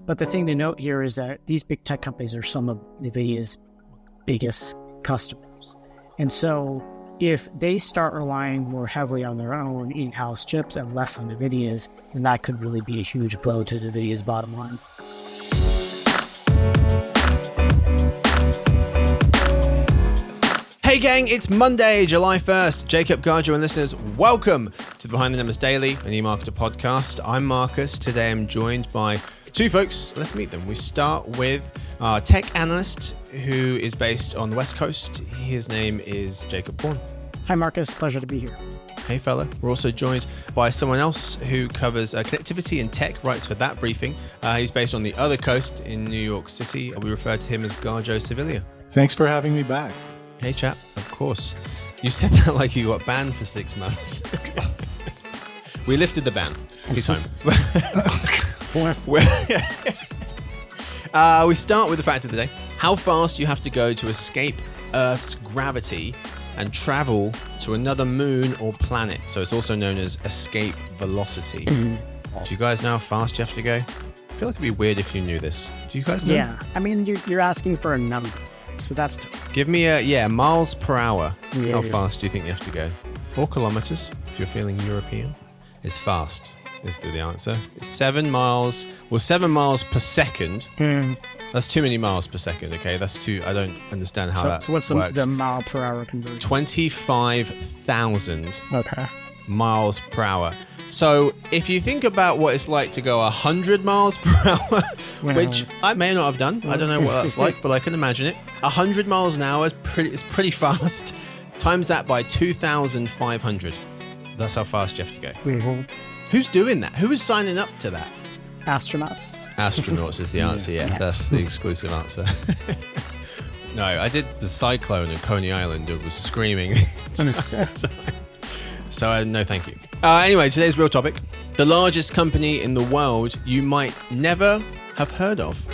But the thing to note here is that these big tech companies are some of NVIDIA's biggest customers. And so if they start relying more heavily on their own in-house chips and less on NVIDIA's, then that could really be a huge blow to NVIDIA's bottom line. Hey gang, it's Monday, July 1st. Jacob Garjo and listeners, welcome to the Behind the Numbers Daily, an eMarketer podcast. I'm Marcus. Today I'm joined by two folks. Let's meet them. We start with our tech analyst who is based on the West Coast. His name is Jacob Bourne. Hi Marcus, pleasure to be here. Hey fella. We're also joined by someone else who covers connectivity and tech, writes for That Briefing. He's based on the other coast in New York City. We refer to him as Garjo Sevilla. Thanks for having me back. Hey chap, of course. You said that like you got banned for 6 months. We lifted the ban. He's home. We start with the fact of the day. How fast do you have to go to escape Earth's gravity and travel to another moon or planet? So it's also known as escape velocity. Do you guys know how fast you have to go? I feel like it'd be weird if you knew this. Do you guys know? Yeah, I mean, you're asking for a number. So that's Give me miles per hour. Yeah, how fast do you think you have to go? Or kilometers, if you're feeling European. It's fast, is the answer. It's 7 miles per second. That's too many miles per second, okay? That's too, I don't understand how that So what's works. the mile per hour conversion? 25,000 Okay. miles per hour. So if you think about what it's like to go 100 miles per hour, which I may not have done. I don't know what that's like, but I can imagine it. 100 miles an hour is pretty fast. Times that by 2,500. That's how fast you have to go. Who's doing that? Who is signing up to that? Astronauts. Astronauts is the answer, yeah. That's the exclusive answer. No, I did the cyclone at Coney Island. It was screaming. So no thank you. Anyway, today's real topic. The largest company in the world you might never have heard of.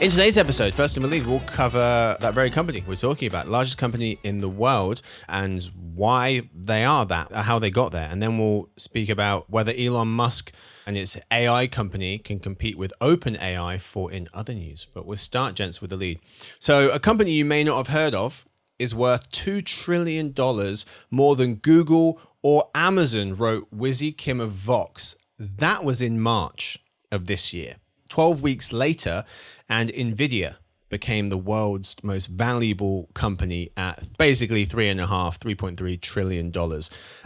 In today's episode, First in the Lead, we'll cover that very company we're talking about, largest company in the world, and why they are that, how they got there. And then we'll speak about whether Elon Musk and its AI company can compete with OpenAI for in other news. But we'll start, gents, with the lead. So a company you may not have heard of is worth $2 trillion more than Google or Amazon, wrote Wizzy Kim of Vox. That was in March of this year. 12 weeks later, and NVIDIA became the world's most valuable company at basically $3.3 trillion.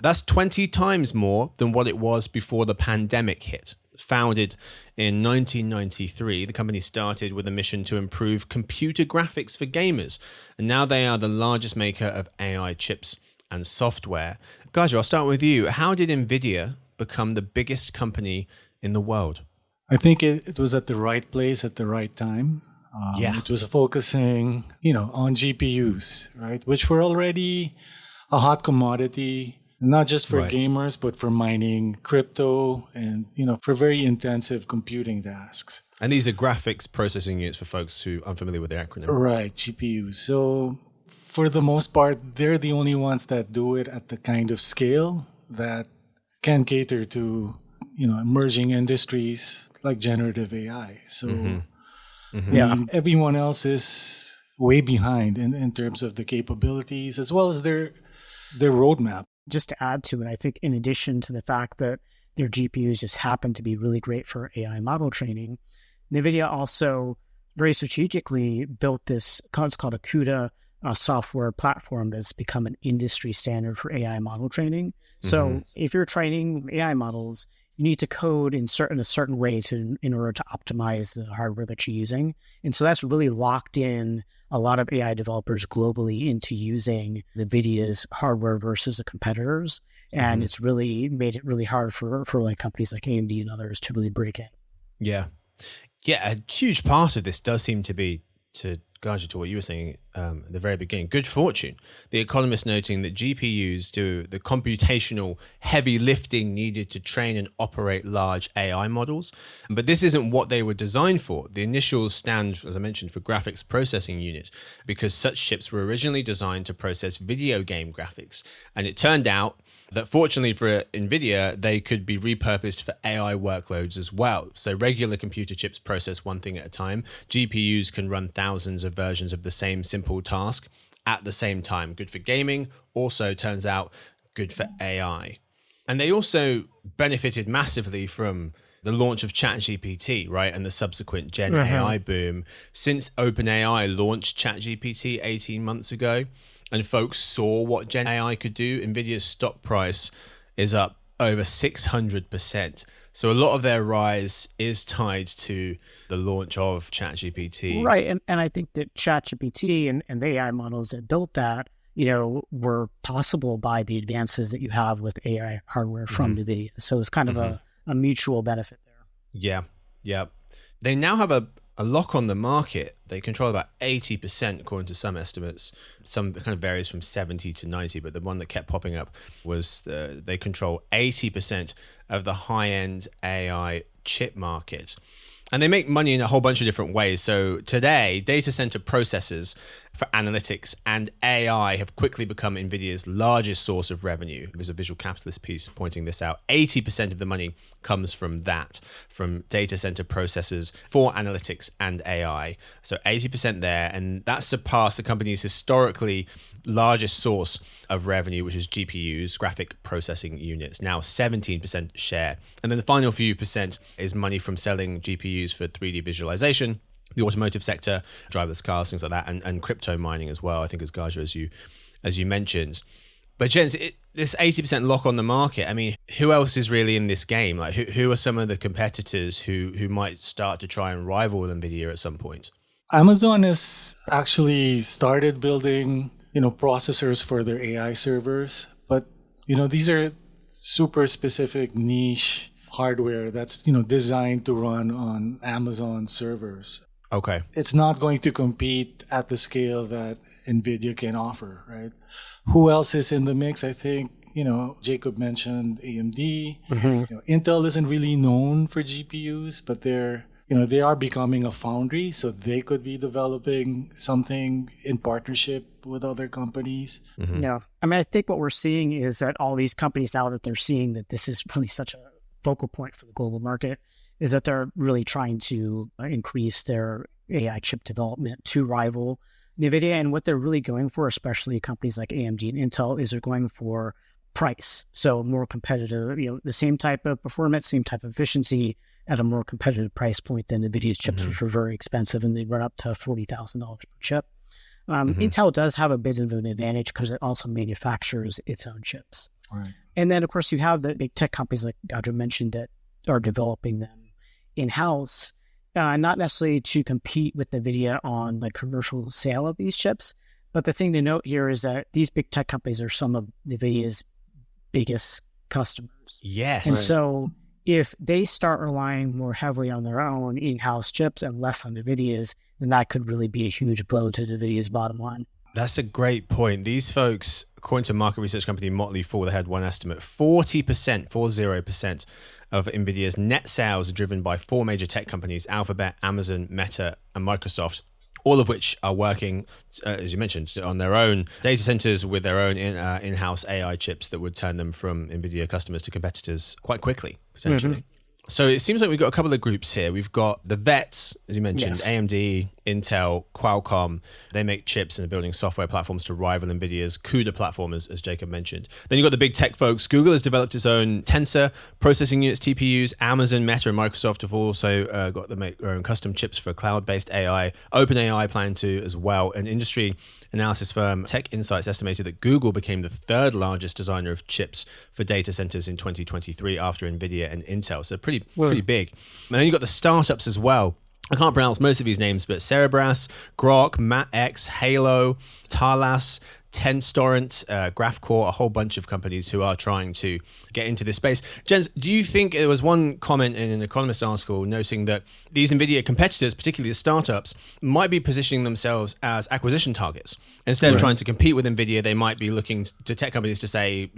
That's 20 times more than what it was before the pandemic hit. Founded in 1993, the company started with a mission to improve computer graphics for gamers, and now they are the largest maker of AI chips and software. Garjo, I'll start with you. How did NVIDIA become the biggest company in the world? I think it was at the right place at the right time. It was focusing, on GPUs, right? Which were already a hot commodity, not just for gamers, but for mining crypto and, for very intensive computing tasks. And these are graphics processing units for folks who aren't familiar with the acronym. Right, GPUs. So for the most part, they're the only ones that do it at the kind of scale that can cater to, emerging industries like generative AI. So everyone else is way behind in terms of the capabilities as well as their roadmap. Just to add to it, I think in addition to the fact that their GPUs just happen to be really great for AI model training, NVIDIA also very strategically built this, it's called a CUDA software platform that's become an industry standard for AI model training. So if you're training AI models, you need to code in a certain way in order to optimize the hardware that you're using. And so that's really locked in a lot of AI developers globally into using NVIDIA's hardware versus the competitors. And it's really made it really hard for like companies like AMD and others to really break in. Yeah. Yeah, a huge part of this does seem to be, to Garjo, to what you were saying, at the very beginning. Good fortune. The Economist noting that GPUs do the computational heavy lifting needed to train and operate large AI models. But this isn't what they were designed for. The initials stand, as I mentioned, for graphics processing unit, because such chips were originally designed to process video game graphics. And it turned out that fortunately for NVIDIA, they could be repurposed for AI workloads as well. So regular computer chips process one thing at a time. GPUs can run thousands of versions of the same simple task at the same time. Good for gaming, also turns out good for AI. And they also benefited massively from the launch of ChatGPT, right? And the subsequent Gen AI boom. Since OpenAI launched ChatGPT 18 months ago, and folks saw what Gen AI could do, NVIDIA's stock price is up over 600%. So a lot of their rise is tied to the launch of ChatGPT. Right. And I think that ChatGPT and the AI models that built that, were possible by the advances that you have with AI hardware from NVIDIA. So it's kind of a mutual benefit there. Yeah. They now have a lock on the market. They control about 80%, according to some estimates. Some kind of varies from 70 to 90, but the one that kept popping up was they control 80% of the high-end AI chip market. And they make money in a whole bunch of different ways. So today, data center processors for analytics and AI have quickly become NVIDIA's largest source of revenue. There's a Visual Capitalist piece pointing this out. 80% of the money comes from data center processors for analytics and AI. So 80% there, and that surpassed the company's historically largest source of revenue, which is GPUs, graphic processing units, now 17% share. And then the final few percent is money from selling GPUs for 3D visualization, the automotive sector, driverless cars, things like that, and crypto mining as well, I think, as Gaja, as you mentioned. But Jens, this 80% lock on the market, I mean, who else is really in this game? Like, who are some of the competitors who might start to try and rival NVIDIA at some point? Amazon has actually started building processors for their AI servers, but these are super specific niche hardware that's designed to run on Amazon servers. Okay. It's not going to compete at the scale that NVIDIA can offer, right? Who else is in the mix? I think Jacob mentioned AMD. Intel isn't really known for GPUs, but they are becoming a foundry, so they could be developing something in partnership with other companies. Yeah. I mean, I think what we're seeing is that all these companies now that they're seeing that this is really such a focal point for the global market is that they're really trying to increase their AI chip development to rival NVIDIA. And what they're really going for, especially companies like AMD and Intel, is they're going for price. So more competitive, the same type of performance, same type of efficiency at a more competitive price point than NVIDIA's chips, which are very expensive, and they run up to $40,000 per chip. Intel does have a bit of an advantage because it also manufactures its own chips. Right. And then, of course, you have the big tech companies like Gaja mentioned that are developing them in-house, not necessarily to compete with NVIDIA on the commercial sale of these chips. But the thing to note here is that these big tech companies are some of NVIDIA's biggest customers. Yes. And so if they start relying more heavily on their own in-house chips and less on NVIDIA's, then that could really be a huge blow to NVIDIA's bottom line. That's a great point. These folks, according to market research company Motley Fool, they had one estimate, 40% of NVIDIA's net sales are driven by four major tech companies, Alphabet, Amazon, Meta, and Microsoft, all of which are working, as you mentioned, on their own data centers with their own in-house AI chips that would turn them from NVIDIA customers to competitors quite quickly, potentially. So it seems like we've got a couple of groups here. We've got the vets, as you mentioned, Yes. AMD, Intel, Qualcomm. They make chips and are building software platforms to rival NVIDIA's CUDA platform, as Jacob mentioned. Then you've got the big tech folks. Google has developed its own Tensor processing units, TPUs. Amazon, Meta, and Microsoft have also got to make their own custom chips for cloud-based AI. OpenAI plan to as well. An industry analysis firm, Tech Insights, estimated that Google became the third largest designer of chips for data centers in 2023 after NVIDIA and Intel. So pretty big. And then you've got the startups as well. I can't pronounce most of these names, but Cerebras, Grok, MatX, Halo, Talas, Tenstorrent, Graphcore, a whole bunch of companies who are trying to get into this space. Jens, do you think there was one comment in an Economist article noting that these NVIDIA competitors, particularly the startups, might be positioning themselves as acquisition targets? Instead of trying to compete with NVIDIA, they might be looking to tech companies to say,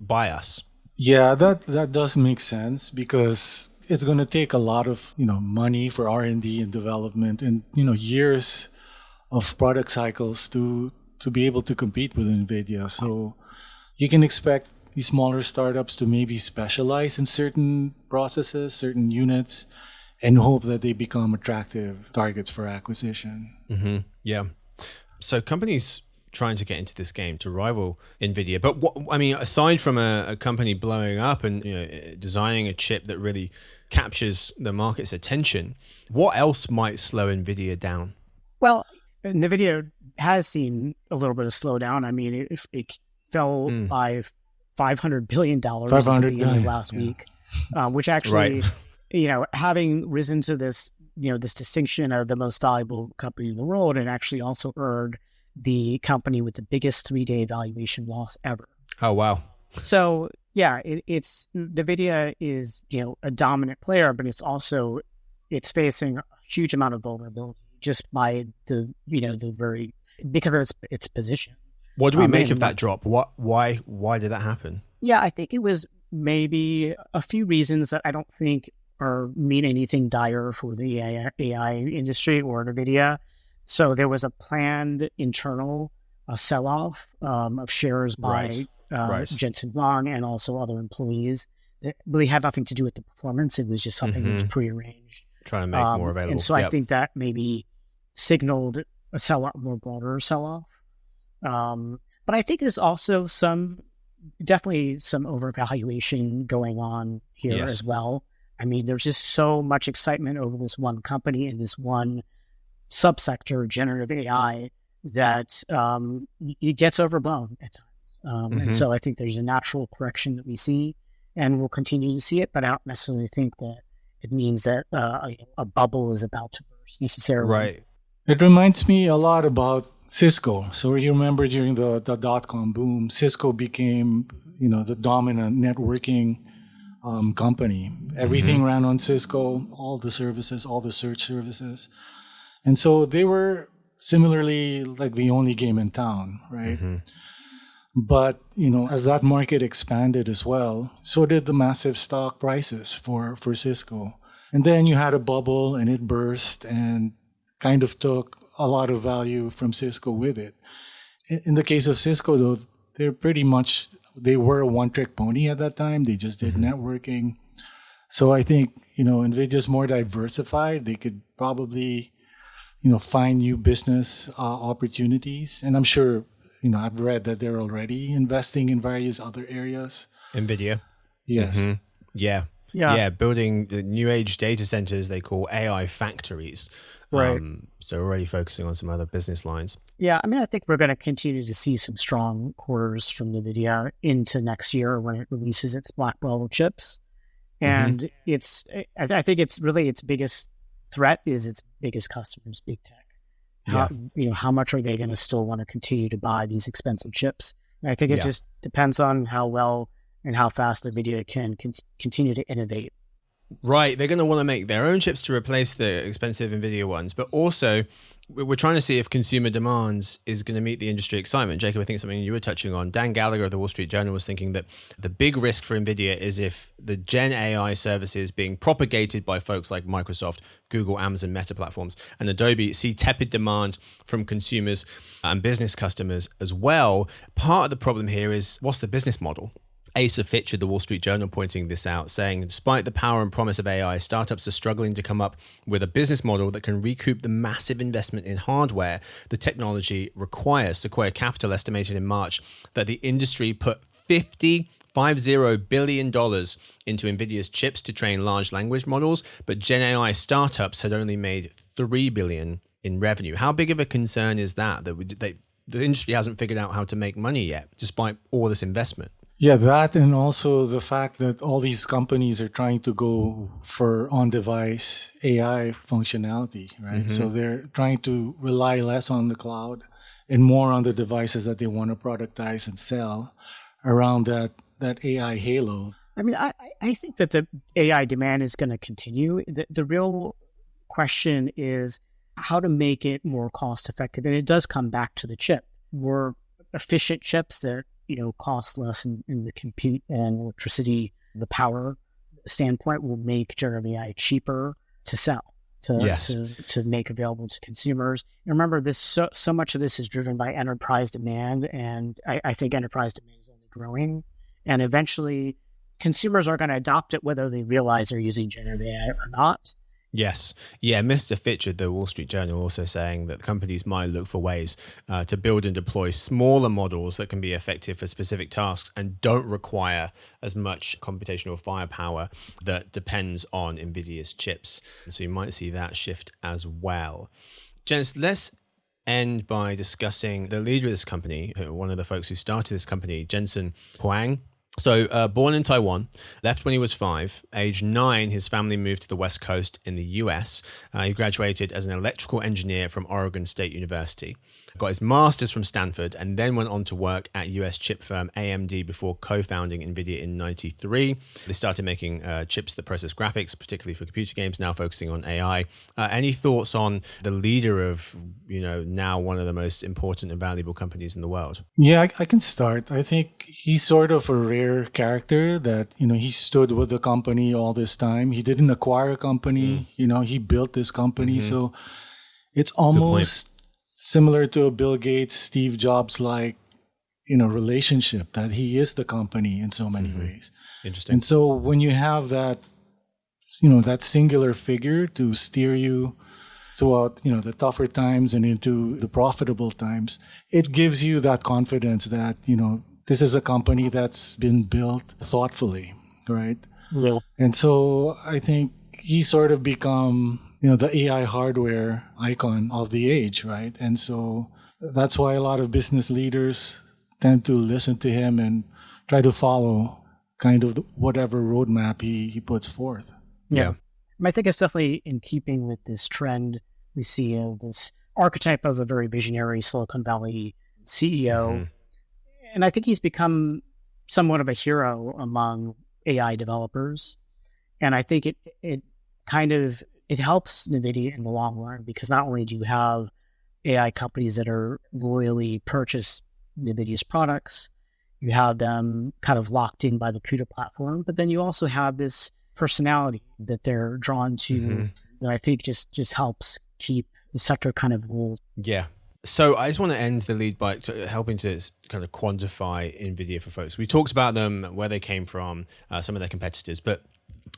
buy us. Yeah, that does make sense, because it's going to take a lot of money for R&D and development, and years of product cycles to be able to compete with NVIDIA. So you can expect these smaller startups to maybe specialize in certain processes, certain units, and hope that they become attractive targets for acquisition. Mm-hmm. Yeah. So companies trying to get into this game to rival NVIDIA. But aside from a company blowing up and designing a chip that really captures the market's attention, what else might slow NVIDIA down? Well, NVIDIA has seen a little bit of slowdown. I mean, it fell by $500 billion at the beginning of last week, which actually, having risen to this, this distinction of the most valuable company in the world, and actually also earned the company with the biggest 3-day valuation loss ever. Oh, wow. So, yeah, it's NVIDIA is, a dominant player, but it's facing a huge amount of vulnerability just by because of its position. What do we make of that drop? Why did that happen? Yeah, I think it was maybe a few reasons that I don't think mean anything dire for the AI industry or NVIDIA. So there was a planned internal sell-off of shares by Jensen Huang and also other employees. That really had nothing to do with the performance. It was just something that was prearranged. Trying to make more available. And so I think that maybe signaled a sell-off, more broader sell-off. But I think there's also definitely some overvaluation going on here as well. I mean, there's just so much excitement over this one company and this one subsector, generative AI, that it gets overblown at times. And so I think there's a natural correction that we see, and we'll continue to see it, but I don't necessarily think that it means that a bubble is about to burst necessarily. Right. It reminds me a lot about Cisco. So you remember during the dot-com boom, Cisco became, the dominant networking company. Everything ran on Cisco, all the services, all the search services. And so they were similarly like the only game in town, right? But, as that market expanded as well, so did the massive stock prices for Cisco. And then you had a bubble and it burst and kind of took a lot of value from Cisco with it. In the case of Cisco, though, they were a one-trick pony at that time. They just did networking. So I think, NVIDIA's more diversified. They could probably, find new business opportunities. And I'm sure, I've read that they're already investing in various other areas. NVIDIA. Yes. Yeah, building the new age data centers they call AI factories. Right. So already focusing on some other business lines. Yeah, I mean, I think we're going to continue to see some strong quarters from NVIDIA into next year when it releases its Blackwell chips. And I think it's really its biggest threat is its biggest customers, big tech. How much are they going to still want to continue to buy these expensive chips? And I think it just depends on how well and how fast NVIDIA can continue to innovate. Right. They're going to want to make their own chips to replace the expensive NVIDIA ones. But also, we're trying to see if consumer demands is going to meet the industry excitement. Jacob, I think something you were touching on. Dan Gallagher of the Wall Street Journal was thinking that the big risk for NVIDIA is if the Gen AI services being propagated by folks like Microsoft, Google, Amazon, Meta platforms, and Adobe see tepid demand from consumers and business customers as well. Part of the problem here is, what's the business model? Asa Fitch of the Wall Street Journal pointing this out, saying, despite the power and promise of AI, startups are struggling to come up with a business model that can recoup the massive investment in hardware the technology requires. Sequoia Capital estimated in March that the industry put $50 billion into NVIDIA's chips to train large language models, but Gen AI startups had only made $3 billion in revenue. How big of a concern is that the industry hasn't figured out how to make money yet, despite all this investment? Yeah, that, and also the fact that all these companies are trying to go for on-device AI functionality, right? So they're trying to rely less on the cloud and more on the devices that they want to productize and sell around that AI halo. I mean, I think that the AI demand is going to continue. The real question is how to make it more cost effective. And it does come back to the chip. More efficient chips that, cost less in the compute and electricity, the power standpoint will make generative AI cheaper to sell, to make available to consumers. And remember, this so much of this is driven by enterprise demand. And I think enterprise demand is only growing. And eventually consumers are going to adopt it whether they realize they're using generative AI or not. Yes. Yeah, Mr. Fitch at the Wall Street Journal also saying that companies might look for ways to build and deploy smaller models that can be effective for specific tasks and don't require as much computational firepower that depends on NVIDIA's chips. So you might see that shift as well. Gents, let's end by discussing the leader of this company, one of the folks who started this company, Jensen Huang. So born in Taiwan, left when he was 5. Age 9, his family moved to the West Coast in the US. He graduated as an electrical engineer from Oregon State University. Got his master's from Stanford and then went on to work at US chip firm AMD before co-founding NVIDIA in 93. They started making chips that process graphics, particularly for computer games, now focusing on AI. Any thoughts on the leader of, now one of the most important and valuable companies in the world? Yeah, I can start. I think he's sort of a rare character that, he stood with the company all this time. He didn't acquire a company, he built this company. Mm-hmm. So it's almost similar to a Bill Gates, Steve Jobs like, relationship that he is the company in so many ways. Interesting. And so when you have that, that singular figure to steer you throughout, the tougher times and into the profitable times, it gives you that confidence that, this is a company that's been built thoughtfully, right? Yeah. And so I think he sort of become, the AI hardware icon of the age, right? And so that's why a lot of business leaders tend to listen to him and try to follow kind of whatever roadmap he puts forth. Yeah. I think it's definitely in keeping with this trend we see of this archetype of a very visionary Silicon Valley CEO. Mm-hmm. And I think he's become somewhat of a hero among AI developers. And I think it helps NVIDIA in the long run, because not only do you have AI companies that are loyally purchase NVIDIA's products, you have them kind of locked in by the CUDA platform, but then you also have this personality that they're drawn to that I think just helps keep the sector kind of ruled. Yeah. So I just want to end the lead by helping to kind of quantify NVIDIA for folks. We talked about them, where they came from, some of their competitors, but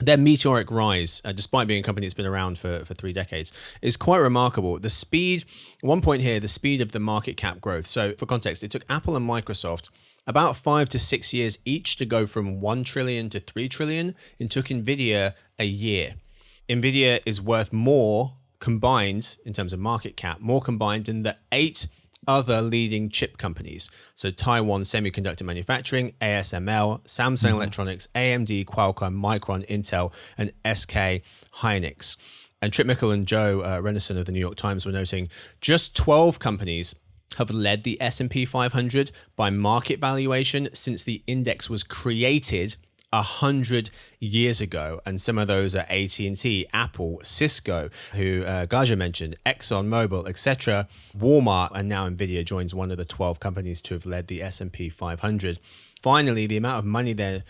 their meteoric rise, despite being a company that's been around for 3 decades, is quite remarkable. The speed, one point here, the speed of the market cap growth. So for context, it took Apple and Microsoft about 5 to 6 years each to go from 1 trillion to 3 trillion. It took NVIDIA a year. NVIDIA is worth more combined in terms of market cap, more combined than the 8 other leading chip companies. So Taiwan Semiconductor Manufacturing, ASML, Samsung Electronics, AMD, Qualcomm, Micron, Intel, and SK Hynix. And Trip Mickle and Joe Renison of the New York Times were noting just 12 companies have led the S&P 500 by market valuation since the index was created 100 years ago. And some of those are AT&T, Apple, Cisco, who Gaja mentioned, ExxonMobil, etc., Walmart, and now NVIDIA joins one of the 12 companies to have led the S&P 500. Finally, the amount of money they're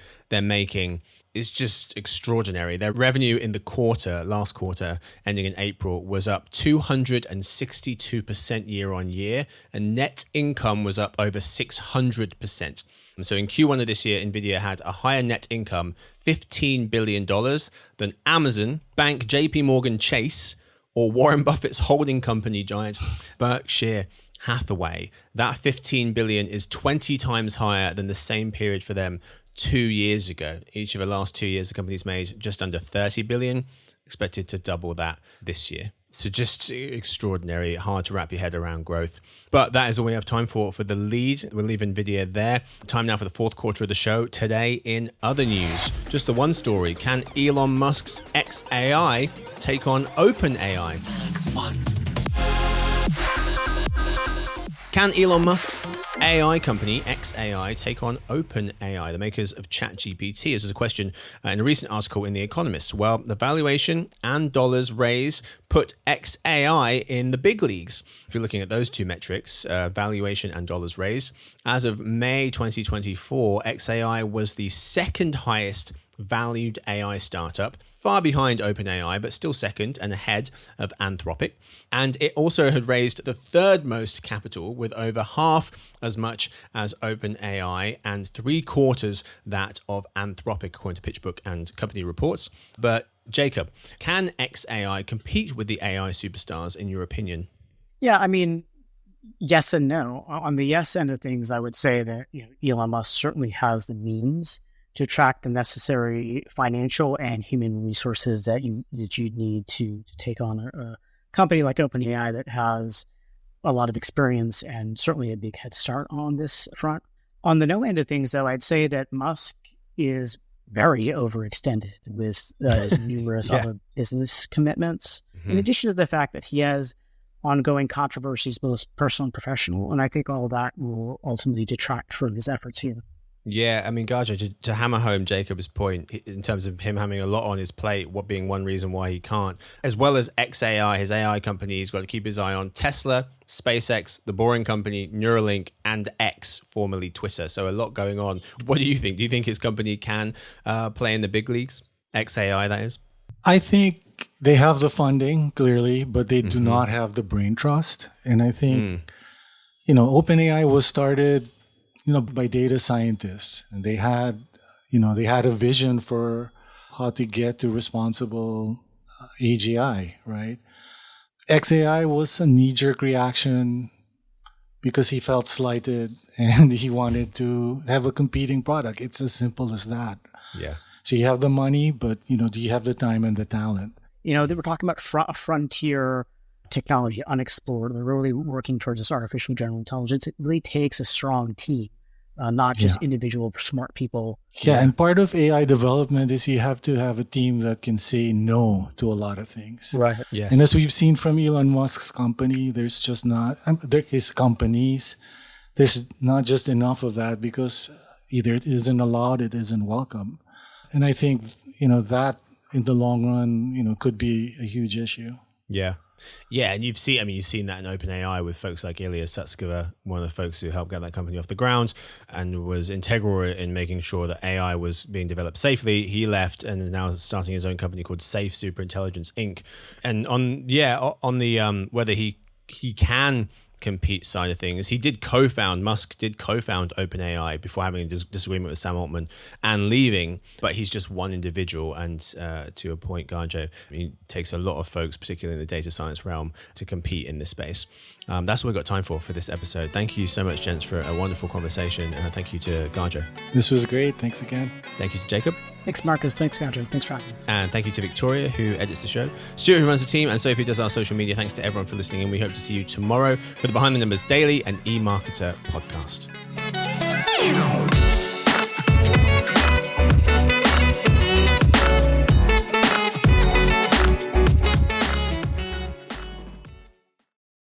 making is just extraordinary. Their revenue in the last quarter, ending in April, was up 262% year on year, and net income was up over 600%. And so in Q1 of this year, NVIDIA had a higher net income, $15 billion, than Amazon, bank JP Morgan Chase, or Warren Buffett's holding company giant, Berkshire Hathaway. That $15 billion is 20 times higher than the same period for them 2 years ago. Each of the last 2 years, the company's made just under $30 billion, expected to double that this year. So just extraordinary, hard to wrap your head around growth. But that is all we have time for the lead. We'll leave NVIDIA there. Time now for the fourth quarter of the show. Today in other news, just the one story. Can Elon Musk's xAI take on OpenAI? Can Elon Musk's AI company, xAI, take on OpenAI, the makers of ChatGPT? This is a question in a recent article in The Economist. Well, the valuation and dollars raised put xAI in the big leagues. If you're looking at those two metrics, valuation and dollars raised, as of May 2024, xAI was the second highest valued AI startup, far behind OpenAI, but still second and ahead of Anthropic. And it also had raised the third most capital, with over half as much as OpenAI and 3/4 that of Anthropic, according to PitchBook and company reports. But Jacob, can xAI compete with the AI superstars, in your opinion? Yeah, I mean, yes and no. On the yes end of things, I would say that Elon Musk certainly has the means to attract the necessary financial and human resources that you need to take on a company like OpenAI that has a lot of experience and certainly a big head start on this front. On the no end of things, though, I'd say that Musk is very overextended with his numerous other business commitments, in addition to the fact that he has ongoing controversies, both personal and professional. And I think all of that will ultimately detract from his efforts here. Yeah, I mean, Gajo, to hammer home Jacob's point in terms of him having a lot on his plate, what being one reason why he can't, as well as xAI, his AI company, he's got to keep his eye on Tesla, SpaceX, The Boring Company, Neuralink, and X, formerly Twitter. So a lot going on. What do you think? Do you think his company can play in the big leagues? xAI, that is? I think they have the funding, clearly, but they do not have the brain trust. And I think, OpenAI was started by data scientists, and they had a vision for how to get to responsible AGI, right? xAI was a knee-jerk reaction because he felt slighted and he wanted to have a competing product. It's as simple as that. Yeah. So you have the money, but do you have the time and the talent? They were talking about frontier technology, unexplored. They're really working towards this artificial general intelligence. It really takes a strong team, not just individual smart people. Yeah, and part of AI development is you have to have a team that can say no to a lot of things. Right. Yes. And as we've seen from Elon Musk's company, there's just not, his companies, there's not just enough of that because either it isn't allowed, it isn't welcome. And I think, that in the long run, could be a huge issue. Yeah. Yeah, and you've seen that in OpenAI with folks like Ilya Sutskever, one of the folks who helped get that company off the ground and was integral in making sure that AI was being developed safely. He left and is now starting his own company called Safe Superintelligence Inc. And on the whether he can compete side of things, Musk did co-found OpenAI before having a disagreement with Sam Altman and leaving, but he's just one individual. And to a point, Gajo, it takes a lot of folks, particularly in the data science realm, to compete in this space. That's what we've got time for this episode. Thank you so much, gents, for a wonderful conversation. And thank you to Gajo. This was great. Thanks again. Thank you to Jacob. Thanks, Marcus. Thanks, Gajo. Thanks for having me. And thank you to Victoria, who edits the show, Stuart, who runs the team, and Sophie does our social media. Thanks to everyone for listening, and we hope to see you tomorrow for the Behind the Numbers Daily and eMarketer podcast.